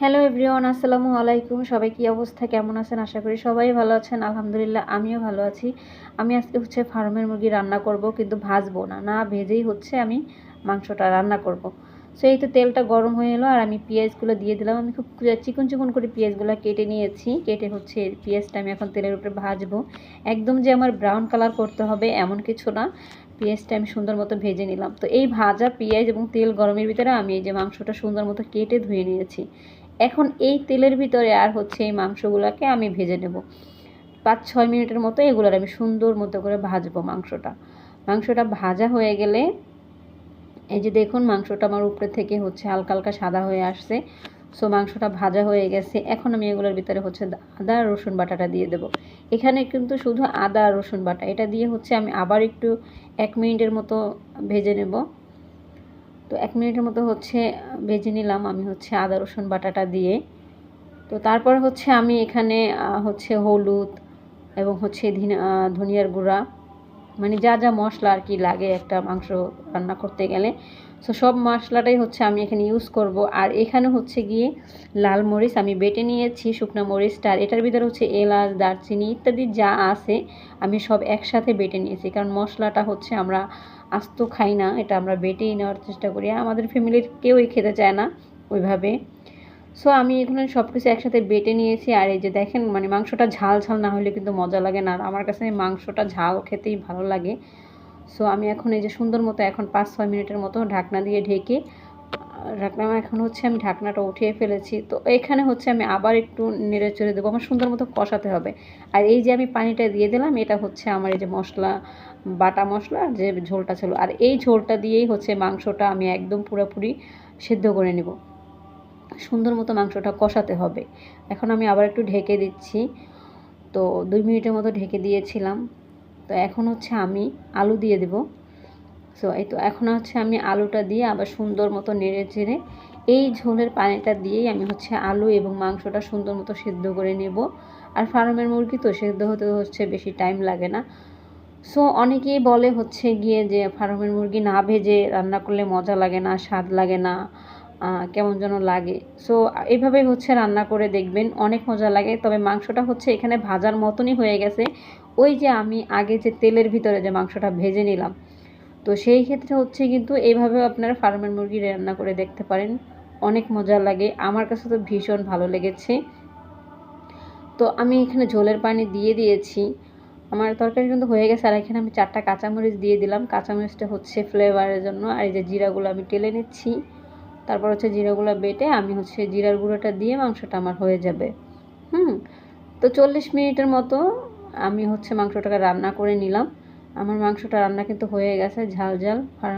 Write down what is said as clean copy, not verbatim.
Hello everyone, আসসালামু আলাইকুম। সবাই কি অবস্থা, কেমন আছেন? আশা করি সবাই ভালো আছেন। আলহামদুলিল্লাহ আমিও ভালো আছি। আমি আজকে ফার্মের মুরগি রান্না করব, কিন্তু ভাজবো না, না ভেজেই আমি মাংসটা রান্না করব। সো এই তো তেলটা গরম হয়ে এলো আর আমি পেঁয়াজগুলো দিয়ে দিলাম। আমি খুব চিকন চিকন করে পেঁয়াজগুলো কেটে নিয়েছি। কেটে পেঁয়াজটা আমি এখন তেলের উপরে ভাজবো। একদম যে আমার ব্রাউন কালার করতে হবে এমন কিছু না, পেঁয়াজটা আমি সুন্দর মতো ভেজে নিলাম। তো এই ভাজা পেঁয়াজ এবং তেল গরমের ভিতরে আমি এই যে মাংসটা সুন্দর মতো কেটে ধুয়ে নিয়েছি। এখন এই তেলের ভিতরে আর এই মাংসগুলোকে আমি ভেজে নেব 5-6 মিনিটের মতো। এগুলোর আমি সুন্দর মতো করে ভাজবো। মাংসটা ভাজা হয়ে গেলে এই যে দেখুন, মাংসটা আমার উপরে থেকে হালকা হালকা সাদা হয়ে আসছে। সো মাংসটা ভাজা হয়ে গেছে। এখন আমি এগুলোর ভিতরে আদা রসুন বাটাটা দিয়ে দেব। এখানে কিন্তু শুধু আদা রসুন বাটা, এটা দিয়ে আমি আবার একটু 1 মিনিটের মতো ভেজে নেব। তো 1 মিনিটের মতো ভেজে নিলাম আমি আদা রসুন বাটাটা দিয়ে। তো তারপর আমি এখানে হলুদ এবং ধনিয়ার গুঁড়া, মানে যা যা মশলা আর কি লাগে একটা মাংস রান্না করতে গেলে, সো সব মশলাটাই আমি এখানে ইউজ করব। আর এখানে গিয়ে লাল মরিচ আমি বেটে নিয়েছি, শুকনো মরিচটা, আর এটার ভিতরে এলাচ, দারচিনি ইত্যাদি যা আছে আমি সব একসাথে বেটে নিয়েছি। কারণ মশলাটা আমরা আস্ত খাই না, এটা আমরা বেটেই নেওয়ার চেষ্টা করি। আমাদের ফ্যামিলির কেউই খেতে চায় না ওইভাবে। সো আমি এখানে সব কিছু একসাথে বেটে নিয়েছি। আর এই যে দেখেন, মানে মাংসটা ঝাল ঝাল না হলে কিন্তু মজা লাগে না, আর আমার কাছে মাংসটা ঝাল খেতেই ভালো লাগে। সো আমি এখন এই যে সুন্দর মতো এখন 5-6 মিনিটের মতো ঢাকনা দিয়ে ঢেকে এখন আমি ঢাকনাটা উঠিয়ে ফেলেছি। তো এখানে আমি আবার একটু নেড়ে চেড়ে দেবো, আমার সুন্দর মতো কষাতে হবে। আর এই যে আমি পানিটা দিয়ে দিলাম, এটা আমার এই যে মশলা, বাটা মশলা যে ঝোলটা ছিল, আর এই ঝোলটা দিয়েই মাংসটা আমি একদম পুরোপুরি সিদ্ধ করে নেব। সুন্দর মতো মাংসটা কষাতে হবে। এখন আমি আবার একটু ঢেকে দিচ্ছি। তো 2 মিনিটের মতো ঢেকে দিয়েছিলাম। তো এখন আমি আলু দিয়ে দেব। সো এই তো এখন আমি আলুটা দিয়ে আবার সুন্দর মতো নেড়ে চেড়ে এই ঝোলের পানিটা দিয়েই আমি আলু এবং মাংসটা সুন্দর মতো সিদ্ধ করে নেব। আর ফার্মের মুরগি তো সিদ্ধ হতে বেশি টাইম লাগে না। সো অনেকেই বলে গিয়ে যে ফার্মের মুরগি না ভেজে রান্না করলে মজা লাগে না, স্বাদ লাগে না, কেমন যেন লাগে। সো এইভাবেই রান্না করে দেখবেন, অনেক মজা লাগে। তবে মাংসটা এখানে ভাজার মতনই হয়ে গেছে। ওই যে আমি আগে যে তেলের ভিতরে যে মাংসটা ভেজে নিলাম, তো সেই ক্ষেত্রে কিন্তু এইভাবেও আপনারা ফার্মের মুরগি রান্না করে দেখতে পারেন, অনেক মজা লাগে। আমার কাছে তো ভীষণ ভালো লেগেছে। তো আমি এখানে ঝোলের পানি দিয়ে দিয়েছি। আমার তরকারি কিন্তু হয়ে গেছে। আর এখানে আমি 4টা কাঁচামরিচ দিয়ে দিলাম। কাঁচামরিচটা ফ্লেভারের জন্য। আর এই যে জিরাগুলো আমি টেলে নিচ্ছি। তারপর জিরাগুলো বেটে আমি জিরার গুঁড়োটা দিয়ে মাংসটা আমার হয়ে যাবে। তো 40 মিনিটের মতো আমি মাংসটাকে রান্না করে নিলাম। আমার মাংসটা রান্না কিন্তু হয়ে গেছে, ঝাল ঝাল।